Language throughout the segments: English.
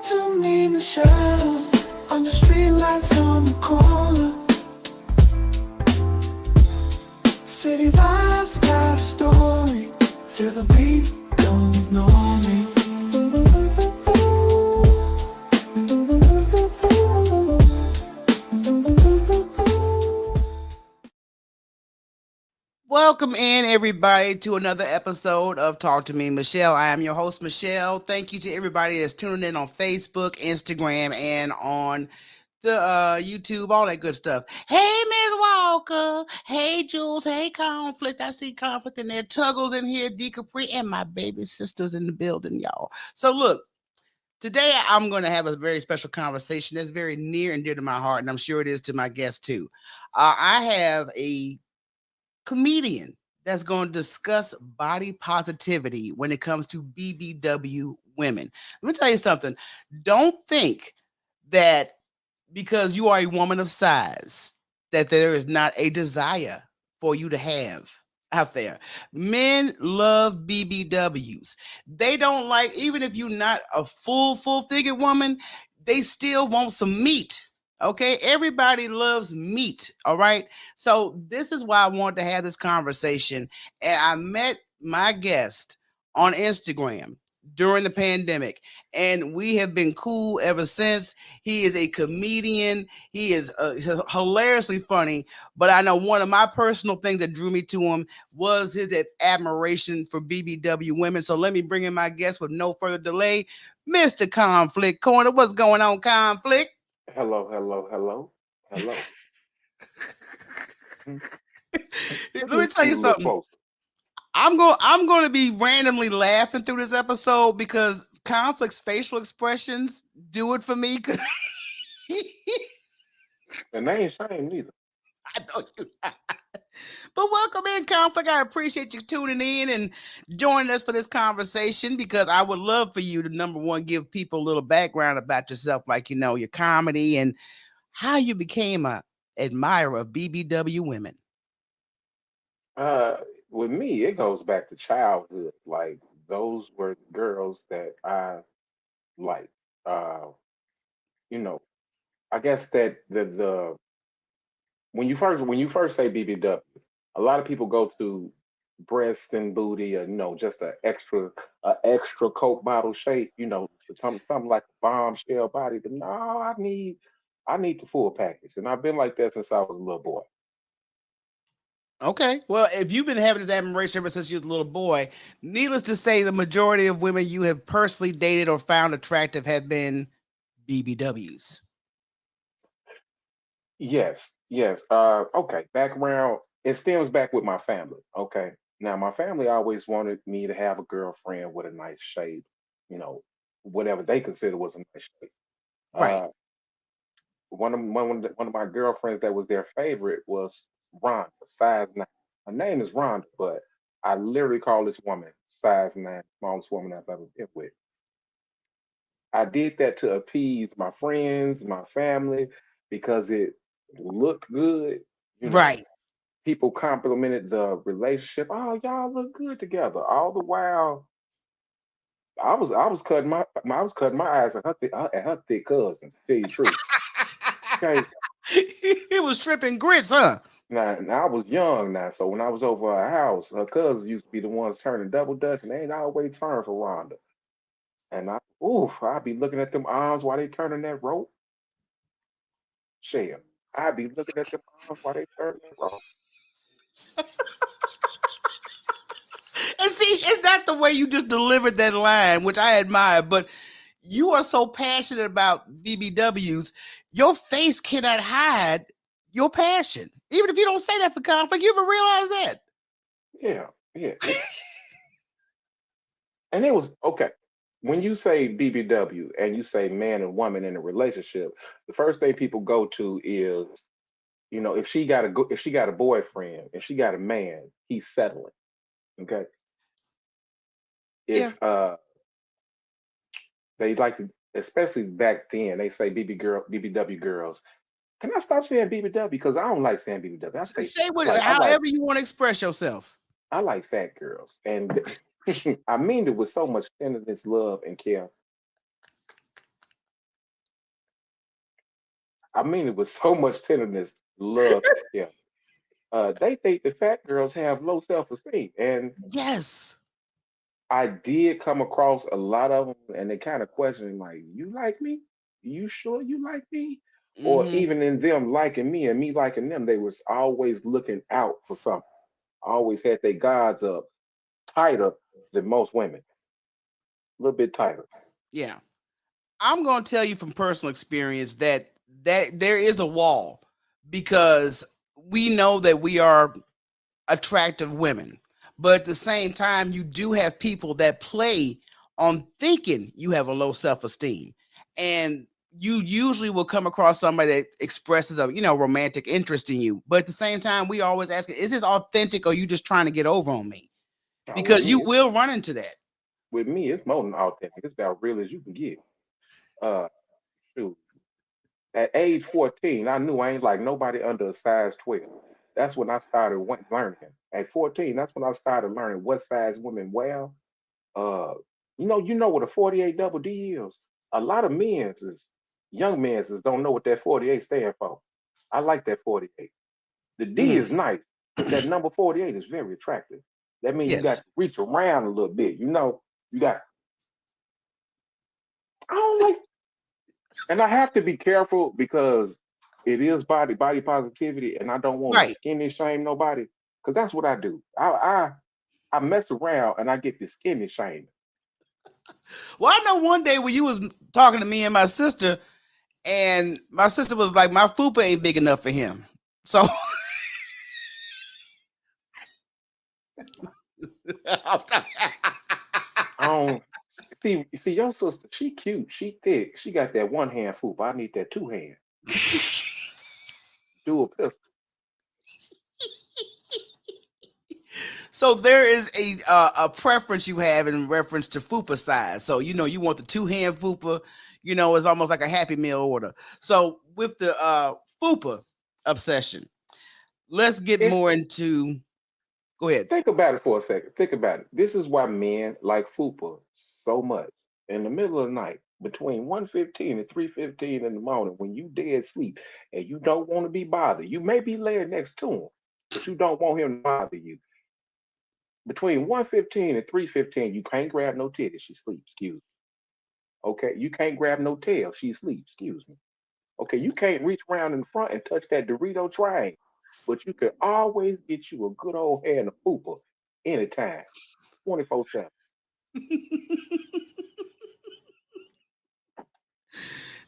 to me, Michelle, on the street lights on the corner. City vibes got a story. Feel the beat, don't ignore me. Welcome in, everybody, to another episode of Talk to Me, Michelle. I am your host, Michelle. Thank you to everybody that's tuning in on Facebook, Instagram, and on the YouTube, all that good stuff. Hey, Ms. Walker. Hey, Jules. Hey, Conflict. I see Conflict in there. Tuggles in here, D Capri, and my baby sisters in the building, y'all. So, look, today I'm going to have a very special conversation that's very near and dear to my heart, and I'm sure it is to my guests, too. I have a comedian that's going to discuss body positivity when it comes to BBW women. Let me tell you something. Don't think that because you are a woman of size that there is not a desire for you to have out there. Men love BBWs. They don't like, even if you're not a full figured woman, they still want some meat. Okay, everybody loves meat. All right, so this is why I wanted to have this conversation, and I met my guest on Instagram during the pandemic, and we have been cool ever since. He is a comedian. He is hilariously funny, but I know one of my personal things that drew me to him was his admiration for BBW women. So let me bring in my guest with no further delay, Mr. Conflict Corner. What's going on, Conflict? Hello. Let Let me me tell scoot you a little something. closer. I'm going to be randomly laughing through this episode because Conflict's facial expressions do it for me. And they ain't shame neither. I know you. But welcome in, Conflict. I appreciate you tuning in and joining us for this conversation because I would love for you to, number one, give people a little background about yourself, like, your comedy and how you became a admirer of BBW women. Uh, with me, it goes back to childhood. Like those were girls that I liked. Uh, you know, I guess that the when you first say BBW, a lot of people go to breast and booty, or just a extra Coke bottle shape. Something like a bombshell body. But no, I need the full package, and I've been like that since I was a little boy. Okay. Well, if you've been having this admiration ever since you was a little boy, needless to say, the majority of women you have personally dated or found attractive have been BBWs. Yes, yes. Okay. Background. It stems back with my family. Okay. Now, my family always wanted me to have a girlfriend with a nice shape, you know, whatever they consider was a nice shape. Right. Uh, one of my girlfriends that was their favorite was Rhonda, size 9. Her name is Rhonda, but I literally call this woman size 9, smallest woman I've ever been with. I did that to appease my friends, my family, because it looked good. You know, Right. people complimented the relationship. Oh, y'all look good together. All the while, I was cutting my eyes at her thick cousins. To tell you the truth, okay. It was tripping grits, huh? Now I was young now, so when I was over her house, her cousins used to be the ones turning double dutch, and they ain't always turn for Rhonda. And I'd be looking at them arms while they turning that rope. Shit, I'd be looking at them arms while they turning that rope. And see, it's not the way you just delivered that line, which I admire, but you are so passionate about BBWs, your face cannot hide your passion. Even if you don't say that for conflict, you ever realize that? Yeah, yeah. And it was okay. When you say BBW and you say man and woman in a relationship, the first thing people go to is, if she got a boyfriend, if she got a man, he's settling. Okay. Yeah. If they like to, especially back then, they say BBW girls. Can I stop saying BBW? Because I don't like saying BBW. Say I what, like I like however you want to express yourself. I like fat girls. And I mean it with so much tenderness, love, and care. I mean it with so much tenderness, love. Yeah. They think the fat girls have low self-esteem, and Yes. I did come across a lot of them, and they kind of questioning like, "You like me? You sure you like me?" Or Hmm. even in them liking me and me liking them, they was always looking out for something. Always had their guards up tighter than most women, a little bit tighter. Yeah. I'm going to tell you from personal experience that there is a wall because we know that we are attractive women. But at the same time, you do have people that play on thinking you have a low self-esteem. And you usually will come across somebody that expresses a romantic interest in you. But at the same time, we always ask, is this authentic or are you just trying to get over on me? Now, Because you will run into that. with me, it's more than authentic. It's about real as you can get. Uh, Shoot. At age 14, I knew I ain't like nobody under a size 12. That's when I started learning. At 14, that's when I started learning what size women wear. Uh, you know what a 48 double D is. A lot of young men's don't know what that 48 stand for. I like that 48. The D Mhm. is nice, but that number 48 is very attractive. That means you got Yes. to reach around a little bit. You got. I don't like, and I have to be careful because it is body positivity, and I don't want to Right. skinny shame nobody because that's what I do. I mess around and I get the skinny shame. Well, I know one day when you was talking to me and my sister, and my sister was like, "My fupa ain't big enough for him." So I don't see your sister. She cute. She thick. She got that one hand food. I need that two hand. Do a pistol. so there is a preference you have in reference to fupa size. So you want the two-hand fupa. It's almost like a Happy Meal order. So with the fupa obsession, let's get It's more into. Go ahead. Think about it for a second. Think about it. This is why men like fupa so much. In the middle of the night, between 1:15 and 3:15 in the morning, when you dead sleep and you don't want to be bothered, you may be laying next to him, but you don't want him to bother you. Between 1:15 and 3:15, you can't grab no titty. She sleeps. Excuse me. Okay. You can't grab no tail. She sleeps. Excuse me. Okay. You can't reach around in front and touch that Dorito triangle, but you can always get you a good old hand of fupa anytime, 24/7.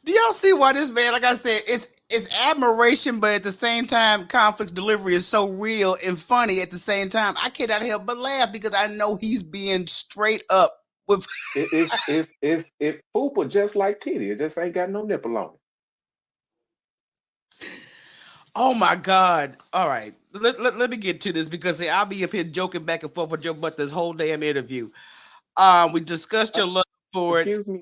Do y'all see why this man, like I said, it's admiration, but at the same time, conflict's delivery is so real and funny at the same time. I cannot help but laugh because I know he's being straight up with. It fupa just like titty. It just ain't got no nipple on it. Oh my God! All right, let me get to this because see, I'll be up here joking back and forth with Joe Butt this whole damn interview. We discussed Uh, your love for it. excuse me.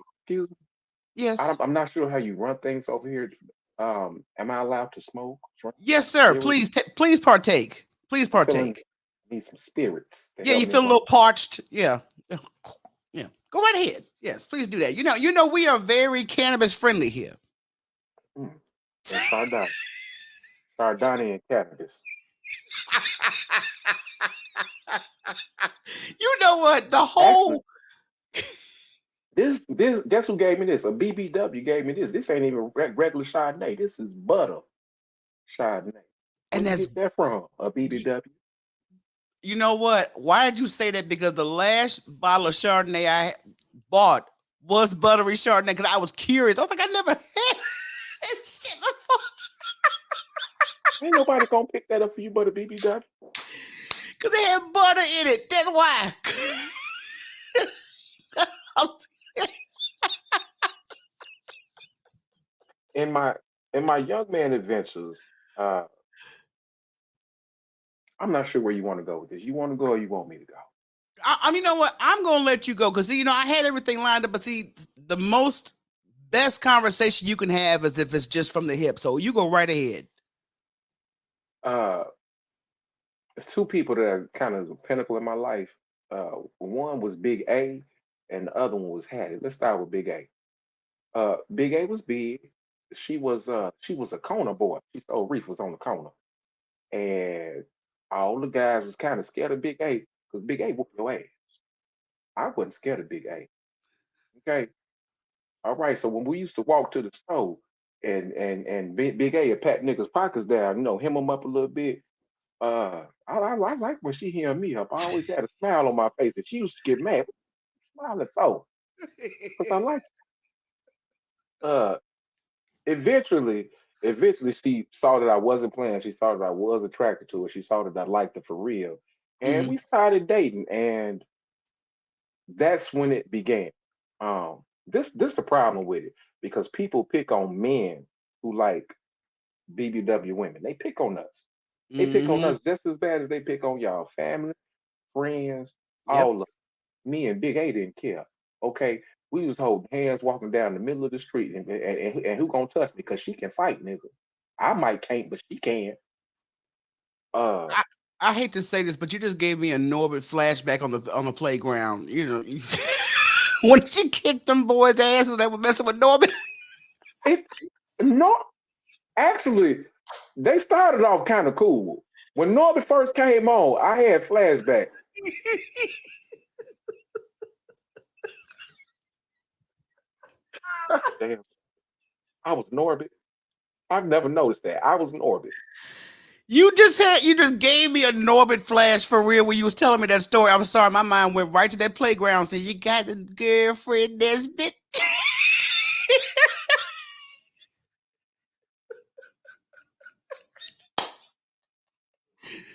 Yes, I'm not sure how you run things over here. Am I allowed to smoke? Drink? yes, sir. Spirits? Please partake. Please I'm feeling. partake. Need some spirits to Yeah, help you me feel a run. little parched. Yeah. Yeah. Go right ahead. Yes, please do that. We are very cannabis friendly here. Mm. And Sardonian cannabis. You know what? The Actually, whole this guess who gave me this? A BBW gave me this. This ain't even regular Chardonnay. This is butter Chardonnay. Where and you that's get that from? A BBW? you know what? Why did you say that? Because the last bottle of Chardonnay I bought was buttery Chardonnay because I was curious. I was like, I never had that shit before. Ain't nobody gonna pick that up for you but a BBW. Because they had butter in it. That's why. In my young man adventures, I'm not sure where you want to go with this. You want to go or you want me to go? You know what? I'm gonna let you go because I had everything lined up, but see, the most best conversation you can have is if it's just from the hip. So you go right ahead. Uh, it's two people that are kind of the pinnacle in my life. One was Big A, and the other one was Hattie. Let's start with Big A. Big A was big. she was a corner boy. She sold Reef was on the corner, and all the guys was kind of scared of Big A because Big A whooped your ass. I wasn't scared of Big A. Okay, all right. So when we used to walk to the store, and Big A would pat niggas pockets down, hem them up a little bit. I like when she hearing me up. I always had a smile on my face, and she used to get mad. Smiling for because I like uh eventually eventually she saw that I wasn't playing. She saw that I was attracted to her. She saw that I liked her for real. And Mhm. we started dating, and that's when it began. This the problem with it because people pick on men who like BBW women. They pick on us. They pick on Mhm. us just as bad as they pick on y'all family, friends, Yep. all of me and Big A didn't care. Okay, we was holding hands walking down the middle of the street, and who gonna touch me? Because she can fight, nigga. I might can't, but she can. Uh, I, I hate to say this, but you just gave me a Norbert flashback on the playground. When she kicked them boys' asses that were messing with Norbert. it no, actually, they started off kind of cool. When Norbert first came on, I had flashbacks. I said, "Damn, I was Norbert. I've never noticed that. I was Norbert." You just gave me a Norbert flash for real when you was telling me that story. I'm sorry, my mind went right to that playground. Said you got a girlfriend, this bit.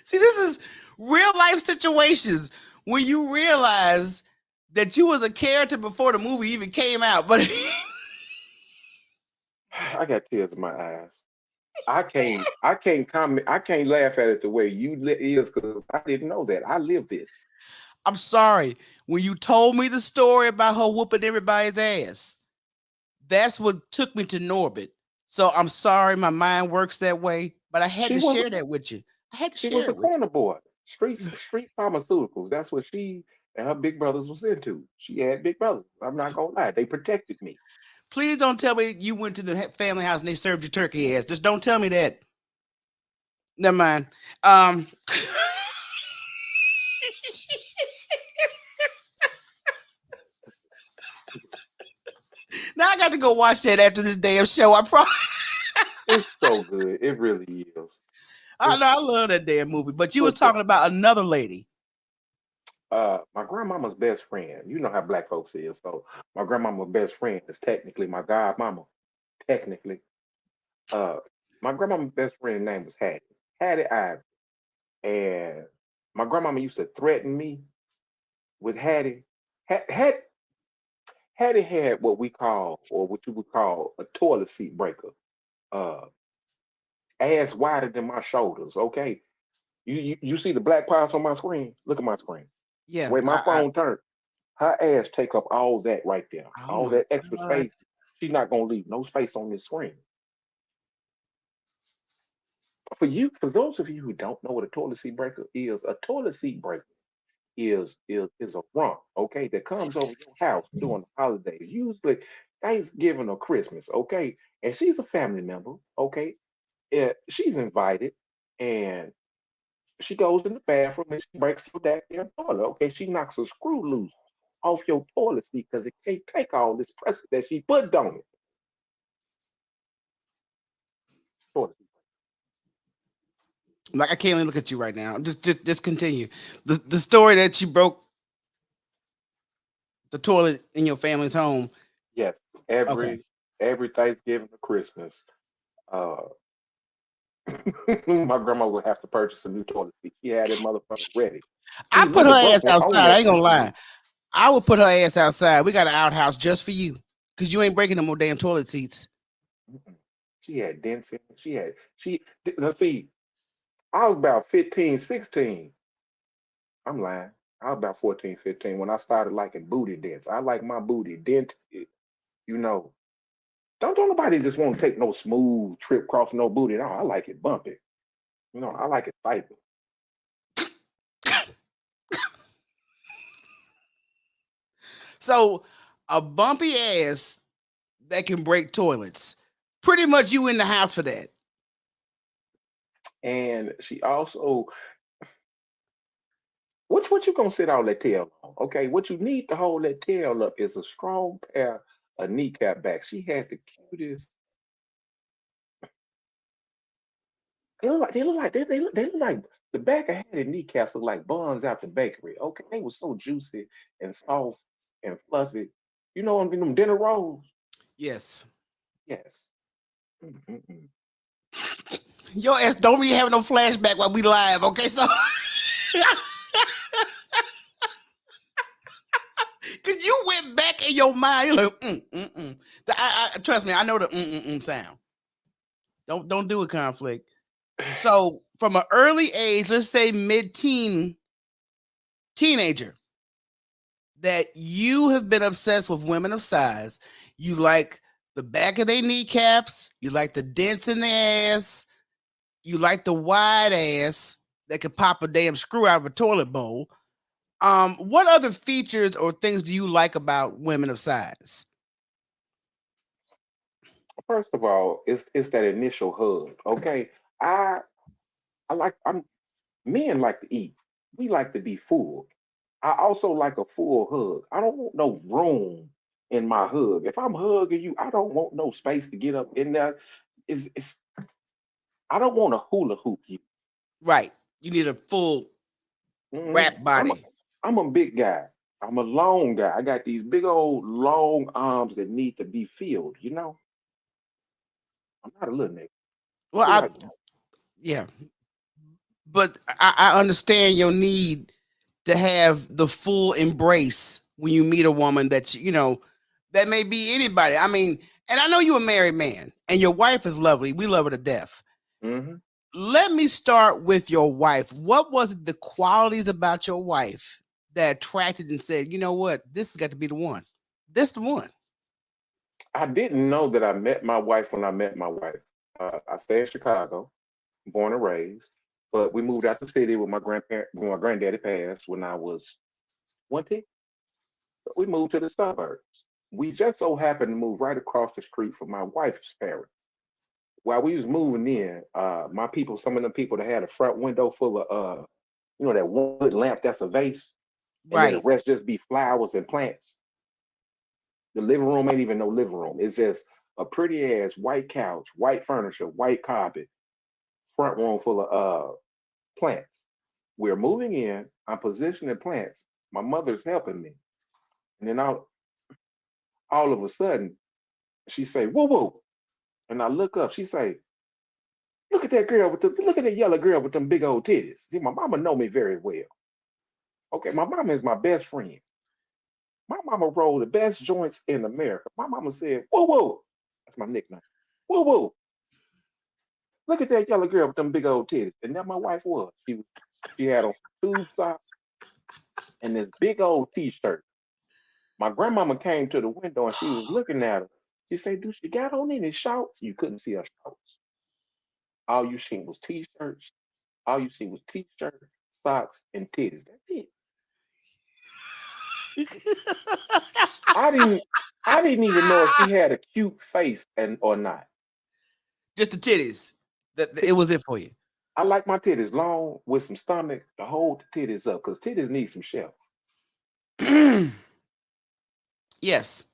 See, this is real life situations when you realize that you was a character before the movie even came out. But I got tears in my eyes. I can't comment. I can't laugh at it the way is because I didn't know that. I live this. I'm sorry when you told me the story about her whooping everybody's ass. That's what took me to Norbit. So I'm sorry my mind works that way, but I had She to was share that with you. I had to she was share a it with you. corner boy. Street pharmaceuticals. That's what she and her big brothers was into. She had big brothers. I'm not gonna lie. They protected me. Please don't tell me you went to the family house and they served you turkey ass. Just don't tell me that. Never mind. Um, now I got to go watch that after this damn show. I probably. It's so good. It really is. I It's know I love that damn movie. But you was look though. talking about another lady. My grandmama's best friend. You know how black folks is. So my grandmama's best friend is technically my godmama. Technically, uh, my grandmama's best friend name was Hattie. Hattie Ivory. And my grandmama used to threaten me with Hattie. Hattie had what we call, or what you would call, a toilet seat breaker. Uh, ass wider than my shoulders. Okay, you see the black parts on my screen? Look at my screen. The Yeah. way my phone turned, her ass take up all that right there, Oh all my that extra god. space. She's not gonna leave no space on this screen. For those of you who don't know what a toilet seat breaker is, a toilet seat breaker is a rump, okay, that comes over your house during the holidays, usually Thanksgiving or Christmas, okay, and she's a family member, okay, she's invited, and she goes in the bathroom and she breaks your goddamn toilet, okay, she knocks a screw loose off your toilet seat because it can't take all this pressure that she put on it. Toilet seat. Like I can't even look at you right now. Just continue. The story that you broke the toilet in your family's home. Yes, Okay. every Thanksgiving or Christmas, uh, my grandma would have to purchase a new toilet seat. She had that motherfucker ready. I See, put her mother ass Burke will own outside. I that ain't gonna shit for lie. me. I would put her ass outside. We got an outhouse just for you. Cause you ain't breaking no more damn toilet seats. Mm-mm. She had dents in it. Let's see, I was about 15, 16. I'm lying. I was about 14, 15 when I started liking booty dents. I like my booty dented. You know, don't nobody just want to take no smooth trip across no booty. No, I like it bumpy. I like it spicy. So a bumpy ass that can break toilets. Pretty much you in the house for that. And she also, what you gonna sit all that tail on? Okay, what you need to hold that tail up is a strong pair of kneecap backs. She had the cutest. They look like the back of Hattie kneecaps look like buns out the bakery. Okay, they were so juicy and soft and fluffy. You know them dinner rolls? Yes. Yes. Mm-mm-mm. Your ass don't be having no flashback while we live, okay? So cause you went back in your mind, you're like, trust me, I know the sound. Don't do a conflict. So from an early age, let's say teenager, that you have been obsessed with women of size. You like the back of their kneecaps, you like the dents in their ass, you like the wide ass that could pop a damn screw out of a toilet bowl. What other features or things do you like about women of size? First of all, it's that initial hug. Okay. I I like I'm Men like to eat. We like to be full. I also like a full hug. I don't want no room in my hug. If I'm hugging you, I don't want no space to get up in there. It's I don't want to hula hoop you. Right. You need a full Mhm. wrap body. I'm a big guy. I'm a long guy. I got these big old long arms that need to be filled. I'm not a little nigga. Well, Be like, yeah, but I understand your need to have the full embrace when you meet a woman that that may be anybody. I mean, and I know you're a married man and your wife is lovely. We love her to death. mm-hmm. Let me start with your wife. What was the qualities about your wife that attracted and said, you know what, this has got to be the one. This the one. I didn't know that I met my wife when I met my wife. I stay in Chicago, born and raised, but we moved out the city with my grandparent, when my granddaddy passed when I was 20. So we moved to the suburbs. We just so happened to move right across the street from my wife's parents. While we was moving in, my people, some of the people that had a front window full of, that wood lamp that's a vase, and then the Right. rest just be flowers and plants. The living room ain't even no living room. It's just a pretty ass white couch, white furniture, white carpet, front room full of plants. We're moving in. I'm positioning plants. My mother's helping me, and then all of a sudden she say, "Whoa, whoa!" And I look up. She say, Look at that yellow girl with them big old titties." See, my mama know me very well. Okay, my mama is my best friend. My mama rolled the best joints in America. My mama said, "Whoa, whoa!" That's my nickname. "Whoa, whoa! Look at that yellow girl with them big old titties." And that my wife was. She had on some tube socks and this big old t-shirt. My grandmama came to the window and she was looking at her. She said, "Do she got on any shorts?" You couldn't see her shorts. All you seen was t-shirts. All you see was t-shirt, socks, and titties. That's it. I didn't I didn't even know if she had a cute face and or not. Just the titties. That it was it for you. I like my titties long with some stomach to hold the titties up because titties need some shelf. Yes.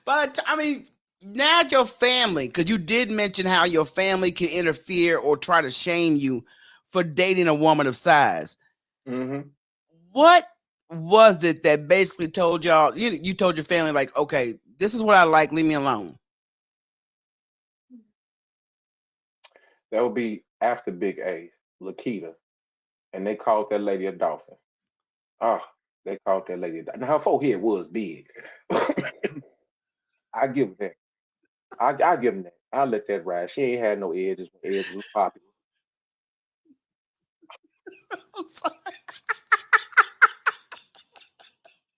but I mean, now your family, because you did mention how your family can interfere or try to shame you for dating a woman of size. Hmm. What was it that basically told y'all? You told your family like, okay, this is what I like. Leave me alone. That would be after Big A, Lakita, and they called that lady a dolphin. Ah, they called that lady. Now her forehead was big. I give them that. I give them that. I let that ride. She ain't had no edges when edges was popular. I'm sorry.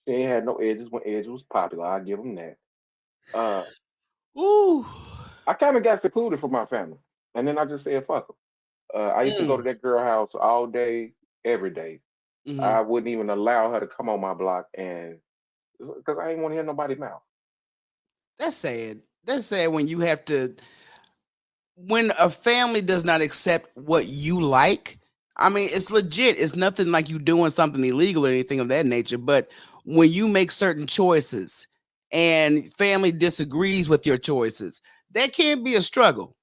She ain't had no edges when edges was popular. I give them that. Uh, Ooh. I kind of got secluded from my family, and then I just said fuck them. I used to go to Mm. that girl house all day, every day. Hmm. I wouldn't even allow her to come on my block, and because I ain't want to hear nobody mouth. That's sad. That's sad when you have to, when a family does not accept what you like. I mean, it's legit. It's nothing like you doing something illegal or anything of that nature. But when you make certain choices and family disagrees with your choices, that can be a struggle.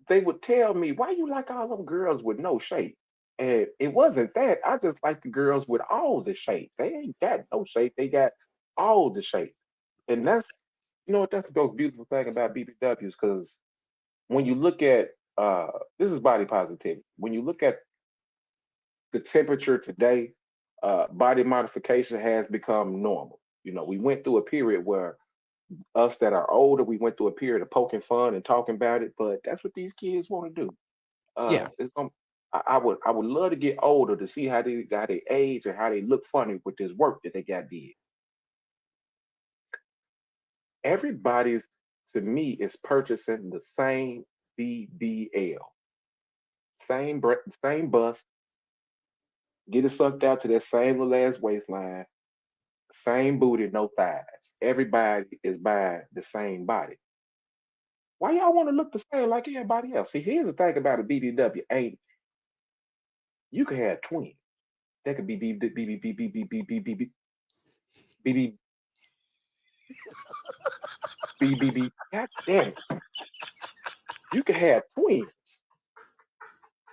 They would tell me, "Why you like all them girls with no shape?" And it wasn't that. I just like the girls with all the shape. They ain't got no shape. They got all the shape. And that's, you know what, that's the most beautiful thing about BBWs, because when you look at this is body positivity. When you look at the temperature today, body modification has become normal. You know, we went through a period where us that are older, we went through a period of poking fun and talking about it, but that's what these kids want to do. Yeah. It's going I would love to get older to see how they age and how they look funny with this work that they got did. Everybody's, to me, is purchasing the same BBL, same bust, get it sucked out to that same little ass waistline, same booty, no thighs. Everybody is buying the same body. Why y'all want to look the same like everybody else? See, here's the thing about a BBW. Ain't you can have twins. That could be BBB. God damn it. You can have twins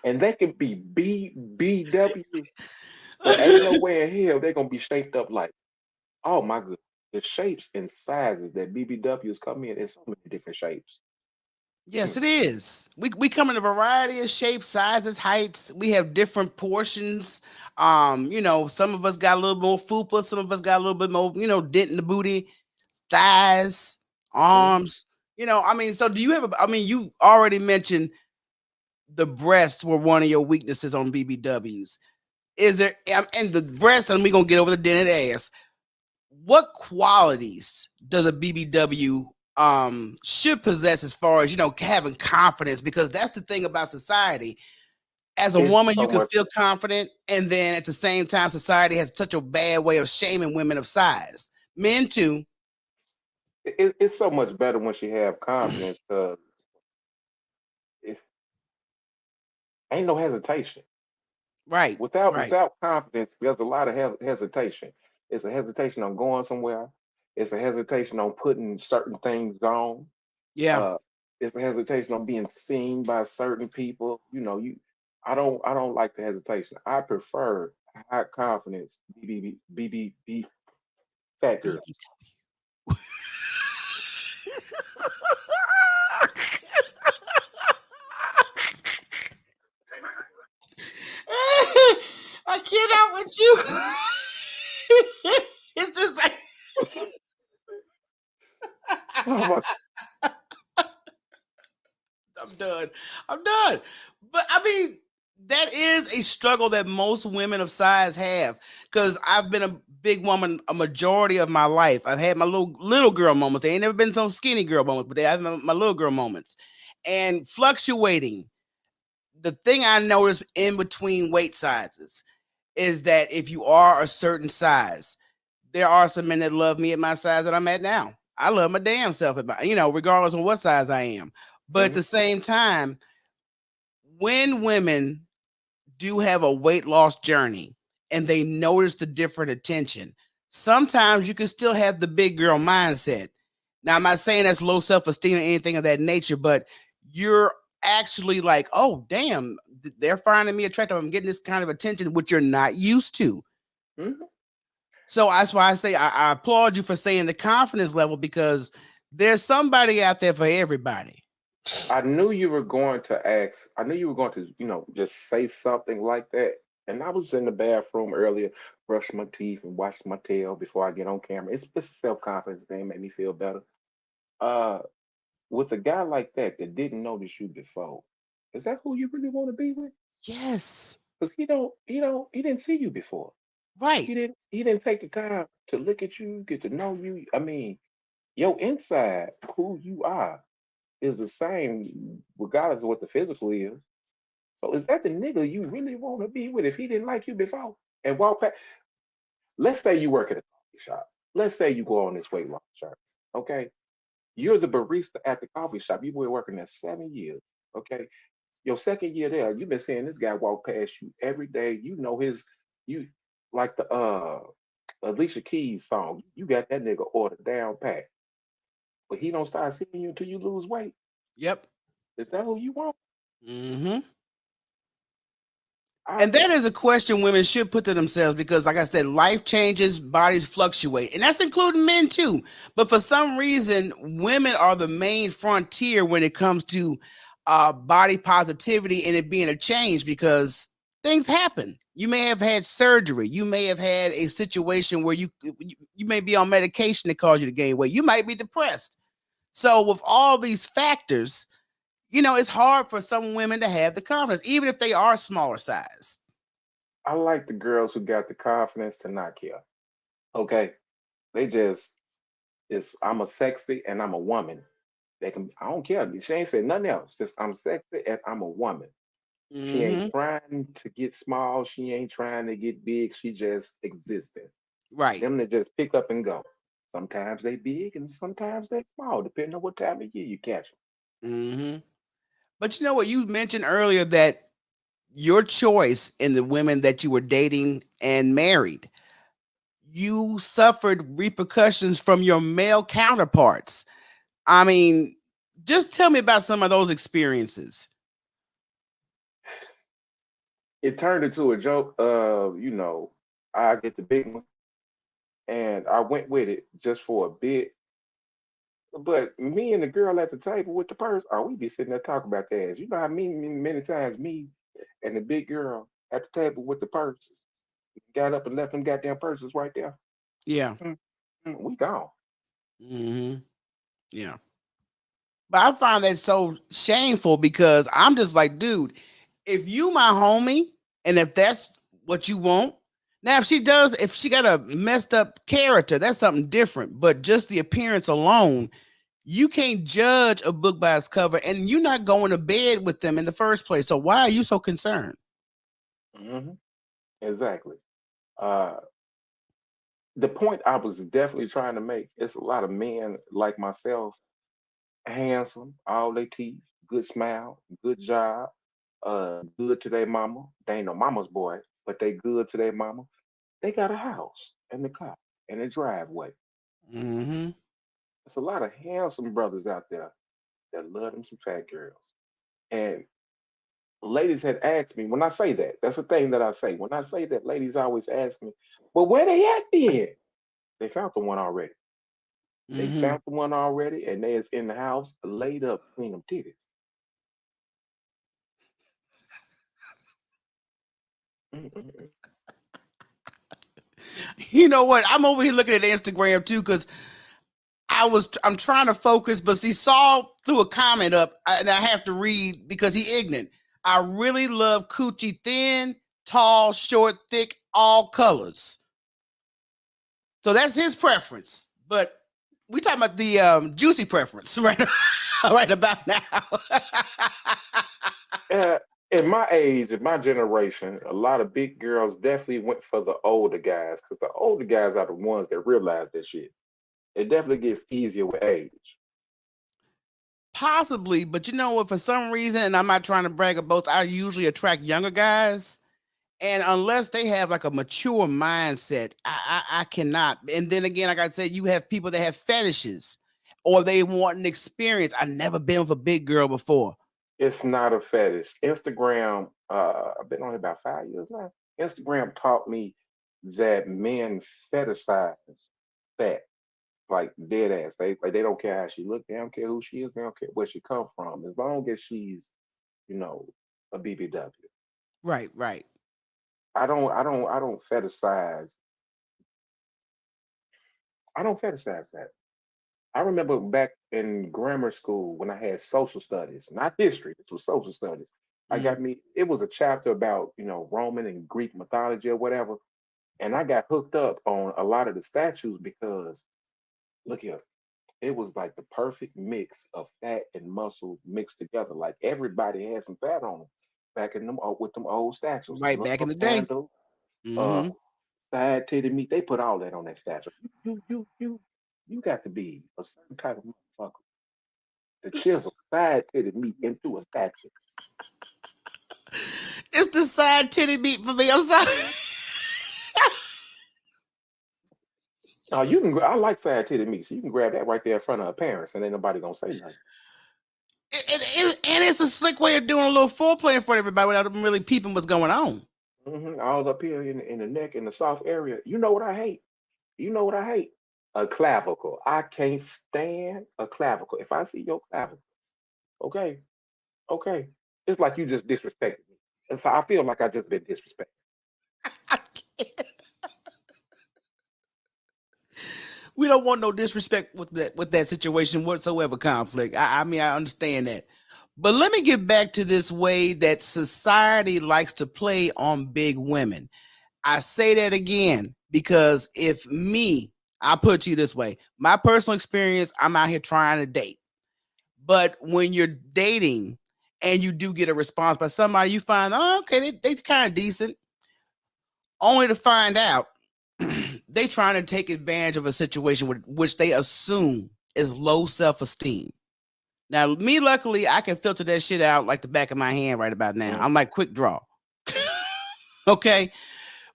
and they can be BBW, but ain't no way in hell they're gonna be shaped up like, oh my goodness. The shapes and sizes that BBWs come in so many different shapes. Yes, it is. We come in a variety of shapes, sizes, heights. We have different portions. Some of us got a little more fupa, some of us got a little bit more, dent in the booty, thighs, Mhm. arms. I mean, so do you have I mean, you already mentioned the breasts were one of your weaknesses on BBWs. Is there and the breasts, and we're gonna get over the dented ass. What qualities does a BBW should possess as far as having confidence? Because that's the thing about society. As a It's woman, you so can much. feel confident, and then at the same time, society has such a bad way of shaming women of size. Men too. It's so much better when she have confidence. It ain't no hesitation. Right, right. Without confidence, there's a lot of hesitation. It's a hesitation on going somewhere. It's a hesitation on putting certain things on. Yeah. Uh, it's a hesitation on being seen by certain people. You know, you. I don't like the hesitation. I prefer high confidence BBB fat girls. I cannot with you. It's just like Oh my, I'm done. I'm done. But I mean, that is a struggle that most women of size have. Because I've been a big woman a majority of my life. I've had my little girl moments. They ain't never been some skinny girl moments, but they have my little girl moments. And fluctuating. The thing I noticed in between weight sizes is that if you are a certain size, there are some men that love me at my size that I'm at now. I love my damn self at my, regardless of what size I am. But at mhm. the same time, when women do have a weight loss journey and they notice the different attention, sometimes you can still have the big girl mindset. Now, I'm not saying that's low self esteem or anything of that nature, but you're actually like, oh, damn, they're finding me attractive. I'm getting this kind of attention, which you're not used to. Mhm. So that's why I say I applaud you for saying the confidence level because there's somebody out there for everybody. I knew you were going to ask. I knew you were going to, just say something like that. And I was in the bathroom earlier, brushing my teeth and washing my tail before I get on camera. It's a self confidence thing, made me feel better. Uh, with a guy like that didn't notice you before, is that who you really want to be with? Yes. Because he didn't see you before. Right. He didn't take the time to look at you, get to know you. I mean, your inside, who you are, is the same regardless of what the physical is. So is that the nigga you really want to be with if he didn't like you before and walk past? Let's say you work at a coffee shop. let's say you go on this weight loss journey. Okay. You're the barista at the coffee shop. You've been working there 7 years. Okay. Your second year there, you've been seeing this guy walk past you every day. You know his you like the Alicia Keys song. You got that nigga ordered down pat. But he don't start seeing you until you lose weight. Yep. Is that who you want? Hmm. I And that is a question women should put to themselves because, like I said, life changes, bodies fluctuate, and that's including men too. But for some reason, women are the main frontier when it comes to body positivity and it being a change because things happen. You may have had surgery. You may have had a situation where you may be on medication that caused you to gain weight. You might be depressed. So with all these factors, it's hard for some women to have the confidence, even if they are smaller size. I like the girls who got the confidence to not care. Okay. They just it's I'm a sexy and I'm a woman. They can I don't care. She ain't said nothing else. Just I'm sexy and I'm a woman. She ain't Hmm. trying to get small. She ain't trying to get big. She just existing. Right. Them that just pick up and go. Sometimes they big and sometimes they small, depending on what time of year you catch them. Hmm. But you know what? You mentioned earlier that your choice in the women that you were dating and married, you suffered repercussions from your male counterparts. I mean, just tell me about some of those experiences. It turned into a joke of, I get the big one, and I went with it just for a bit. But me and the girl at the table with the purse, oh, we be sitting there talking about that. You know how many times me and the big girl at the table with the purses got up and left them goddamn purses right there. Yeah. Mm, we gone. Hmm. Yeah. But I find that so shameful because I'm just like, dude, if you my homie and if that's what you want, now if she got a messed up character, that's something different. But just the appearance alone, you can't judge a book by its cover, and you're not going to bed with them in the first place. So why are you so concerned? Hmm. Exactly. Uh, the point I was definitely trying to make is a lot of men like myself, handsome, all they teeth, good smile, good job, good to their mama. They ain't no mama's boy, but they good to their mama. They got a house and a car and a driveway. Hmm. There's a lot of handsome brothers out there that love them some fat girls. And ladies had asked me when I say that, that's the thing that I say. When I say that, ladies always ask me, well, where they at then? They found the one already. They Hmm. found the one already, and they is in the house laid up between them titties. Mm-mm-mm. You know what? I'm over here looking at Instagram too because I'm trying to focus, but see, Saul threw a comment up, and I have to read because he ignorant. I really love coochie thin, tall, short, thick, all colors. So that's his preference. But we talking about the juicy preference, right? Right about now. Uh, in my age, in my generation, a lot of big girls definitely went for the older guys because the older guys are the ones that realize that shit. It definitely gets easier with age. Possibly, but you know what? For some reason, and I'm not trying to brag about both, I usually attract younger guys. And unless they have like a mature mindset, I cannot. And then again, like I said, you have people that have fetishes or they want an experience. I've never been with a big girl before. It's not a fetish. Instagram, I've been on it about 5 years now. Instagram taught me that men fetishize fat, like dead ass. They don't care how she look, they don't care who she is, they don't care where she come from, as long as she's, you know, a BBW. Right, right. I don't fetishize. I don't fetishize that. I remember back in grammar school when I had social studies, not history, this was social studies. I Mm, got me, it was a chapter about, Roman and Greek mythology or whatever. And I got hooked up on a lot of the statues because, look here, it was like the perfect mix of fat and muscle mixed together. Like everybody had some fat on them back in them with them old statues. right back in Love the day. handles, uh, Hmm. sad titty meat. They put all that on that statue. You got to be a certain type of motherfucker to chisel sad titty meat into a statue. It's the side titty meat for me. I'm sorry. Now you can. I like sad titty meat, so you can grab that right there in front of her parents, and ain't nobody gonna say nothing. And it's a slick way of doing a little foreplay in front of everybody without them really peeping what's going on. All up here in the neck, in the soft area. You know what I hate? You know what I hate? A clavicle. I can't stand a clavicle. If I see your clavicle, okay, okay, it's like you just disrespected me. And so I feel like I just been disrespected. I can't. We don't want no disrespect with that situation whatsoever. Conflict. I mean, I understand that, but let me get back to this way that society likes to play on big women. I say that again because if me, I put it to you this way, my personal experience, I'm out here trying to date. But when you're dating and you do get a response by somebody, you find, oh, okay, they kind of decent, only to find out they trying to take advantage of a situation which they assume is low self-esteem. Now, me, luckily, I can filter that shit out like the back of my hand right about now. I'm like quick draw. Okay.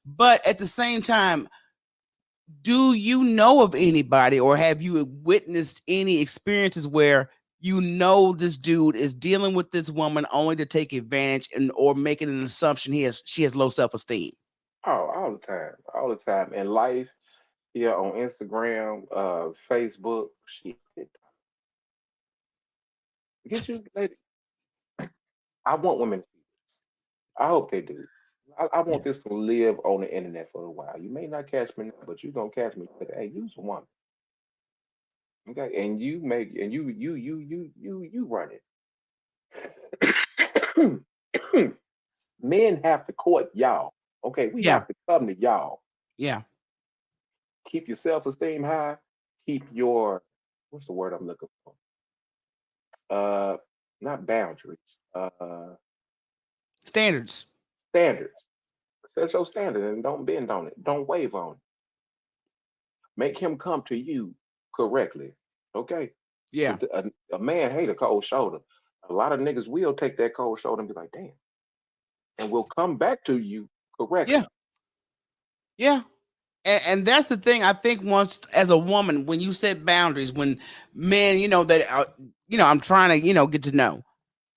But at the same time, do you know of anybody or have you witnessed any experiences where you know this dude is dealing with this woman only to take advantage and or making an assumption she has low self-esteem? Oh, all the time in life. Yeah, on Instagram, Facebook. Shit, get you, lady. I want women to see this. I hope they do. I Yeah. want this to live on the internet for a while. You may not catch me now, but you're gonna catch me. But hey, you's a woman, okay? And you make and you run it. Men have to court y'all. Okay, we Yeah. have to come to y'all. Yeah. Keep your self-esteem high. Keep your what's the word I'm looking for? Uh, not boundaries. Standards. Standards. Set your standard and don't bend on it. Don't wave on it. Make him come to you correctly. Okay? Yeah. 'Cause a man hate a cold shoulder. A lot of niggas will take that cold shoulder and be like, damn, and will come back to you Yeah. correctly. Yeah. And that's the thing. I think once as a woman, when you set boundaries, when men, that I'm trying to, get to know.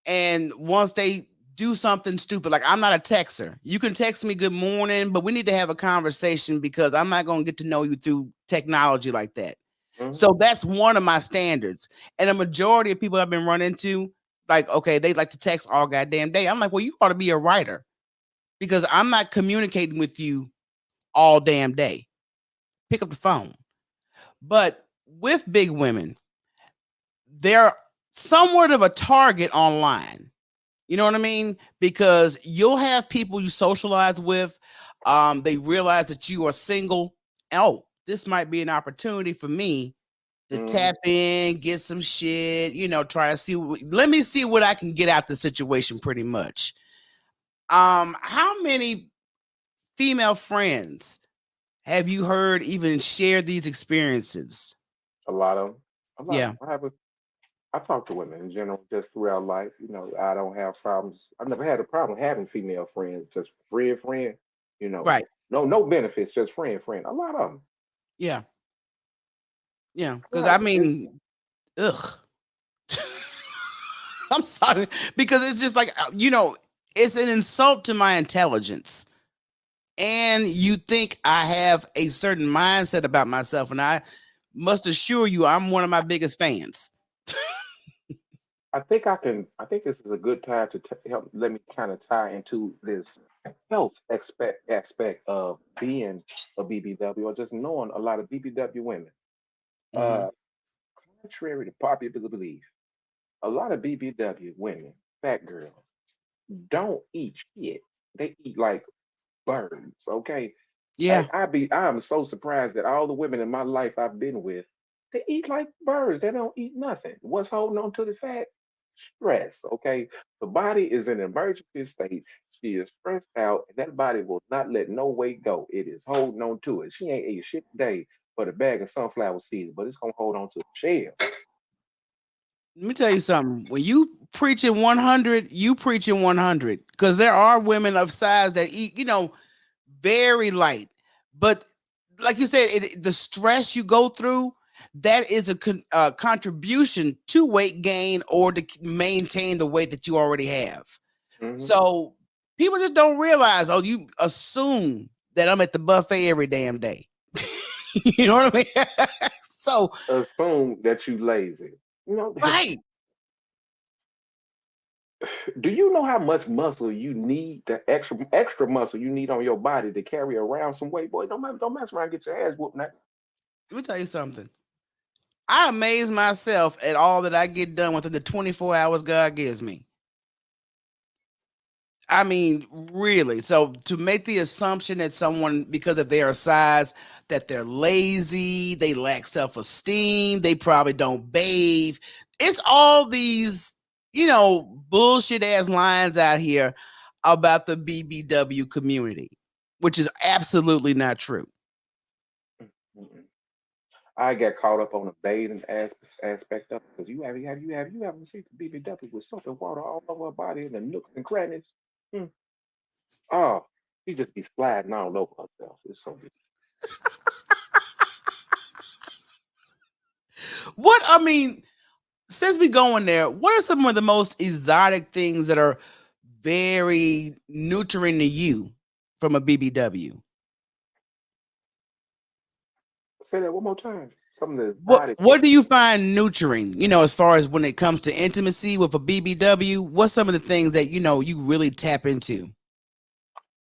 And once they do something stupid, like I'm not a texter. You can text me good morning, but we need to have a conversation because I'm not going to get to know you through technology like that. Mhm. So that's one of my standards. And a majority of people I've been running into, like, okay, they like to text all goddamn day. I'm like, well, you ought to be a writer because I'm not communicating with you all damn day. Pick up the phone. But with big women, they're somewhat of a target online. You know what I mean? Because you'll have people you socialize with. They realize that you are single. Oh, this might be an opportunity for me to Mhm. tap in, get some shit, try to see. Let me see what I can get out the situation pretty much. How many female friends have you heard even share these experiences? A lot of 'em. A lot of Yeah, 'em. I talk to women in general just throughout life. I don't have problems. I've never had a problem having female friends, just friend. right. No benefits, just friend. A lot of them. Yeah, yeah. A Because lot I of 'em. mean, ugh. I'm sorry because it's just like it's an insult to my intelligence. And you think I have a certain mindset about myself, and I must assure you, I'm one of my biggest fans. I think I can. I think this is a good time to help. Let me kind of tie into this health aspect of being a BBW or just knowing a lot of BBW women. Hmm. Uh, Contrary to popular belief, a lot of BBW women, fat girls, don't eat shit. They eat like birds. Okay, Yeah, I am so surprised that all the women in my life I've been with, they eat like birds. They don't eat nothing. What's holding on to the fat? Stress. Okay, the body is in an emergency state. She is stressed out, and that body will not let no weight go. It is holding on to it. She ain't ate shit today but a bag of sunflower seeds, but it's gonna hold on to the shell. Let me tell you something. When you preaching 100, you preaching 100 because there are women of size that eat, very light. But like you said, the stress you go through, that is a contribution to weight gain or to maintain the weight that you already have. Hmm. So people just don't realize, oh, you assume that I'm at the buffet every damn day. You know what I mean? So, Assume that you lazy. You know, right. do you know how much muscle you need, the extra muscle you need on your body to carry around some weight? Boy, don't mess around and get your ass whooped now. Let me tell you something. I amaze myself at all that I get done within the 24 hours God gives me. I mean, really. So to make the assumption that someone, because of their size, that they're lazy, they lack self-esteem, they probably don't bathe. It's all these, bullshit ass lines out here about the BBW community, which is absolutely not true. Mm-mm. I got caught up on the bathing aspect of it because you ever seen the BBW with soap and water all over her body in the nooks and crannies? Hmm. Oh, she just be sliding all over herself. It's so good. What I mean, since we going there, what are some of the most exotic things that are very nurturing to you from a BBW? Say that one more time. Some of the What exotic what do you find nurturing? As far as when it comes to intimacy with a BBW, what's some of the things that you really tap into?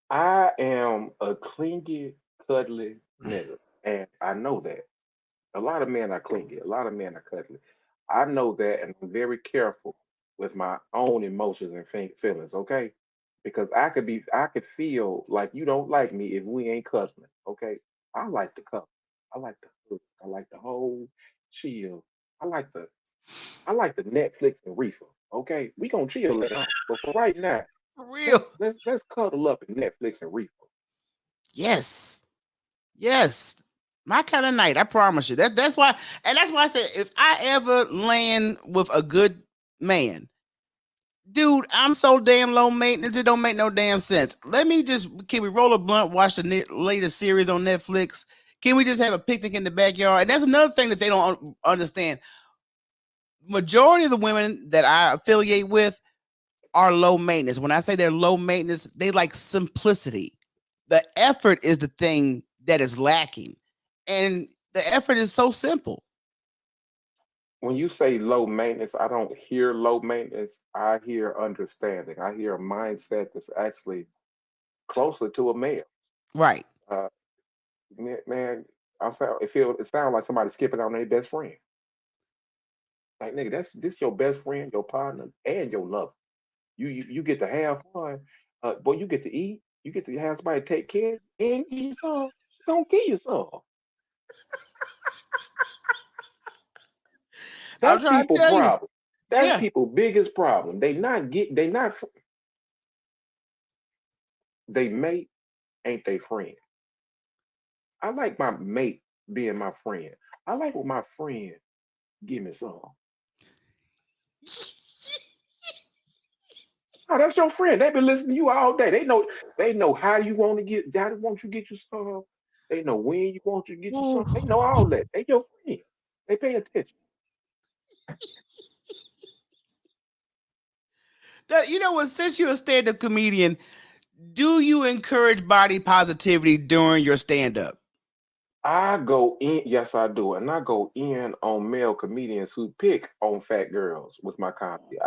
I am a clingy, cuddly nigga, and I know that. A lot of men are clingy. A lot of men are cuddly. I know that, and I'm very careful with my own emotions and feelings. Okay, because I could feel like you don't like me if we ain't cuddling. Okay, I like the cuddle. I like the hug. I like the whole chill. I like the I like the Netflix and reefer. Okay, we gonna chill later on, but for right now, For real? let's cuddle up in Netflix and reefer. Yes. Yes. My kind of night, I promise you. That's why I said if I ever land with a good man, dude, I'm so damn low maintenance. It don't make no damn sense. Can we roll a blunt, watch the latest series on Netflix? Can we just have a picnic in the backyard? And that's another thing that they don't understand. Majority of the women that I affiliate with are low maintenance. When I say they're low maintenance, they like simplicity. The effort is the thing that is lacking. And the effort is so simple. When you say low maintenance, I don't hear low maintenance. I hear understanding. I hear a mindset that's actually closer to a male. Right. Uh, man, it sounds like somebody skipping on their best friend. Like nigga, that's this your best friend, your partner, and your lover. You get to have fun. Boy, you get to eat. You get to have somebody take care of you and give you some. She gonna give you some. I'm That's trying to people tell you. problem. That's Yeah. people biggest problem. They mate ain't they friend. I like my mate being my friend. I like when my friend give me some. Oh, that's your friend. They've been listening to you all day. They know how you want to get how they want you to get your stuff. They know when you want you to get your Woo. stuff. They know all that. They your friend. They pay attention. Since you're a stand-up comedian, do you encourage body positivity during your stand-up? I go in, yes, I do, and I go in on male comedians who pick on fat girls with my comedy.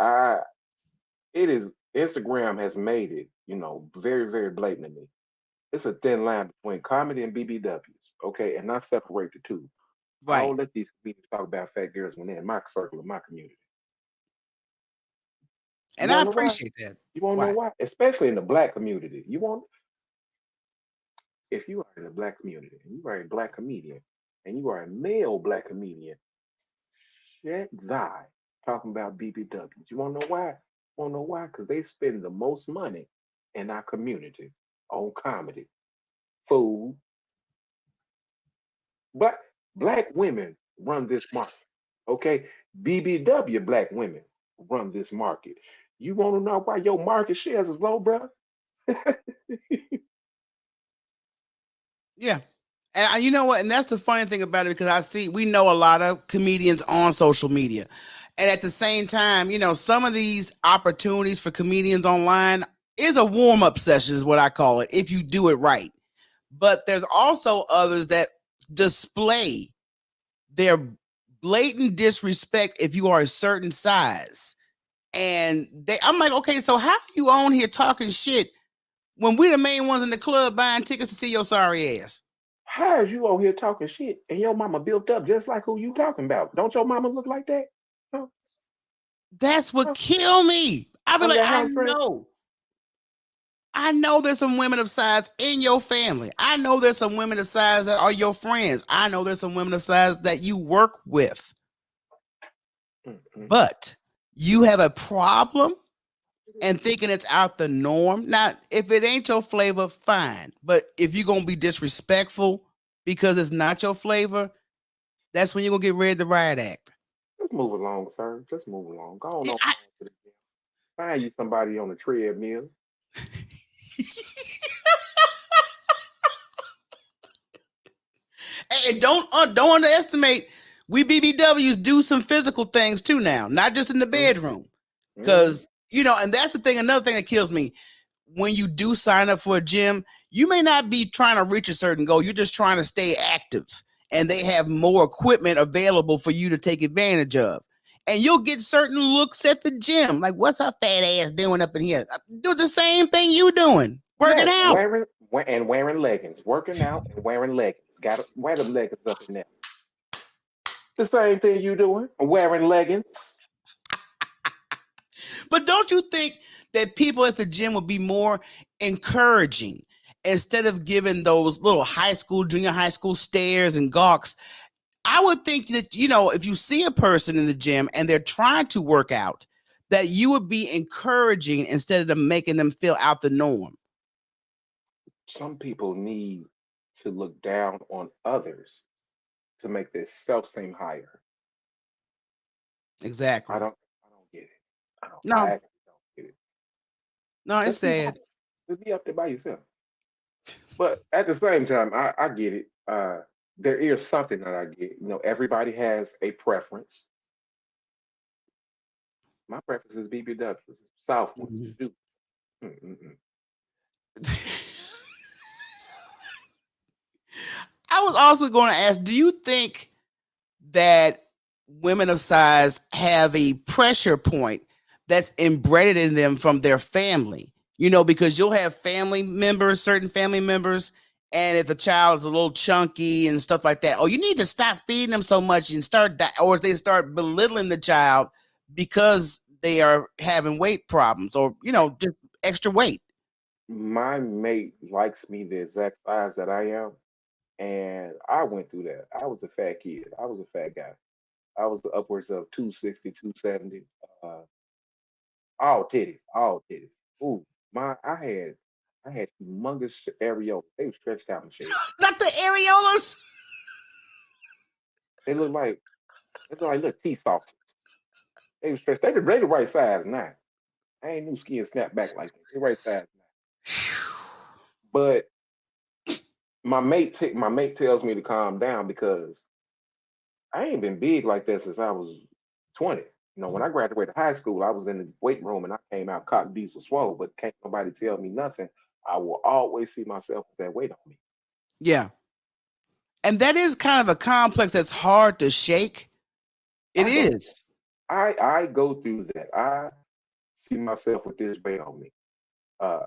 It is Instagram has made it, very, very blatant to me. It's a thin line between comedy and BBWs, okay, and I separate the two. I Right. don't let these comedians talk about fat girls when they're in my circle of my community. You And I want to know why? appreciate that. You want to know Why? why? Especially in the black community. If you are in the black community and you are a black comedian and you are a male black comedian, shut thy talking about BBWs. You want to know why? Want to know why? Because they spend the most money in our community on comedy, food, but black women run this market. Okay, BBW black women run this market. You want to know why your market shares is low, bro? Yeah. And you know what? And that's the funny thing about it, because we know a lot of comedians on social media. And at the same time, some of these opportunities for comedians online is a warm up session, is what I call it, if you do it right. But there's also others that display their blatant disrespect if you are a certain size. And I'm like, okay, so how are you on here talking shit when we the main ones in the club buying tickets to see your sorry ass? How is you over here talking shit and your mama built up just like who you talking about? Don't your mama look like that? Huh? That's what Huh? kill me. I be On like, that house rent? I know there's some women of size in your family. I know there's some women of size that are your friends. I know there's some women of size that you work with. Mm-mm. But you have a problem and thinking it's out the norm. Now, if it ain't your flavor, fine. But if you're going to be disrespectful because it's not your flavor, that's when you're going to get ready to riot act. Just move along, sir. Just move along. Go on Yeah, over to the gym. Find you somebody on the treadmill. And don't underestimate, we BBWs do some physical things too now, not just in the Mm-hmm. bedroom. Mm-hmm. Because, and that's the thing, another thing that kills me. When you do sign up for a gym, you may not be trying to reach a certain goal. You're just trying to stay active. And they have more equipment available for you to take advantage of. And you'll get certain looks at the gym. Like, what's her fat ass doing up in here? Do the same thing you doing. Working Yes, out. wearing leggings, working out and wearing leggings. Got to wear them leggings up in there. The same thing you doing, wearing leggings. But don't you think that people at the gym would be more encouraging instead of giving those little high school, junior high school stares and gawks? I would think that, if you see a person in the gym and they're trying to work out, that you would be encouraging instead of making them feel out the norm. Some people need to look down on others to make their self seem higher. I Exactly. don't I don't get it. I No, actually don't get it. no, it's Just be sad. humble. Just be up there by yourself. But at the same time, I get it. There is something that I get. Everybody has a preference. My preference is BBWs, South ones. Mhm. Shoot. Mm-mm-mm. I was also going to ask, do you think that women of size have a pressure point that's embedded in them from their family? Because you'll have certain family members, and if the child is a little chunky and stuff like that, oh, you need to stop feeding them so much and or they start belittling the child because they are having weight problems, or, just extra weight. My mate likes me the exact size that I am. And I went through that. I was a fat kid. I was a fat guy. I was upwards of 260, 270. Uh, all titties, all titties. Ooh, I had humongous areolas. They were stretched out and shit. Not the areolas. They look like little tea saucers. They were stretched. They the right size now. I ain't new skin snap back like that. They right size now. But my mate tells me to calm down because I ain't been big like that since I was 20. When I graduated high school, I was in the weight room and I came out cotton diesel swole, but can't nobody tell me nothing. I will always see myself with that weight on me. Yeah. And that is kind of a complex that's hard to shake. It I go is. I go through that. I see myself with this weight on me. Uh,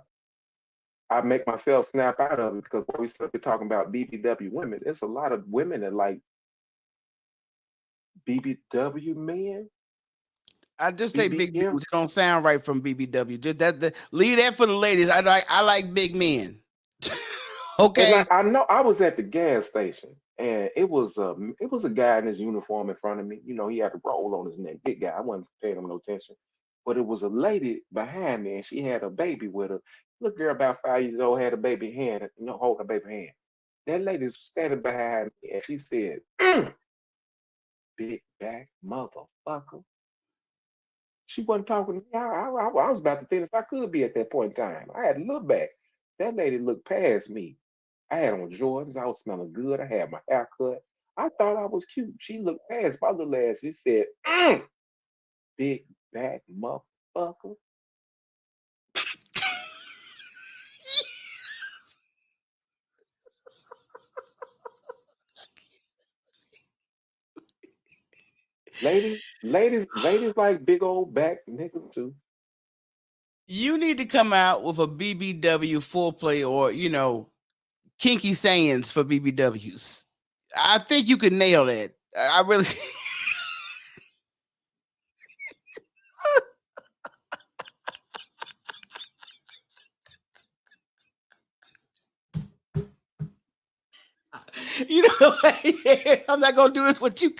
I make myself snap out of it because when we start talking about BBW women, it's a lot of women that like BBW men, I just say big BBM. dudes. It don't sound right from BBW. Just leave that for the ladies. I like big men. And Okay. I know I was at the gas station, and it was a guy in his uniform in front of me. He had a roll on his neck, big guy. I wasn't paying him no attention, but it was a lady behind me, and she had a baby with her. Little girl about 5 years old had a baby hand, holding a baby hand. That lady was standing behind me, and she said, "Big back motherfucker." She wasn't talking to me. I was about to finish. I could be at that point in time. I had to look back. That lady looked past me. I had on Jordans. I was smelling good. I had my hair cut. I thought I was cute. She looked past my little ass. She said, "Big back motherfucker." Ladies like big old back niggas too. You need to come out with a BBW full play or, kinky sayings for BBWs. I think you could nail that. I really. I'm not gonna do this with you.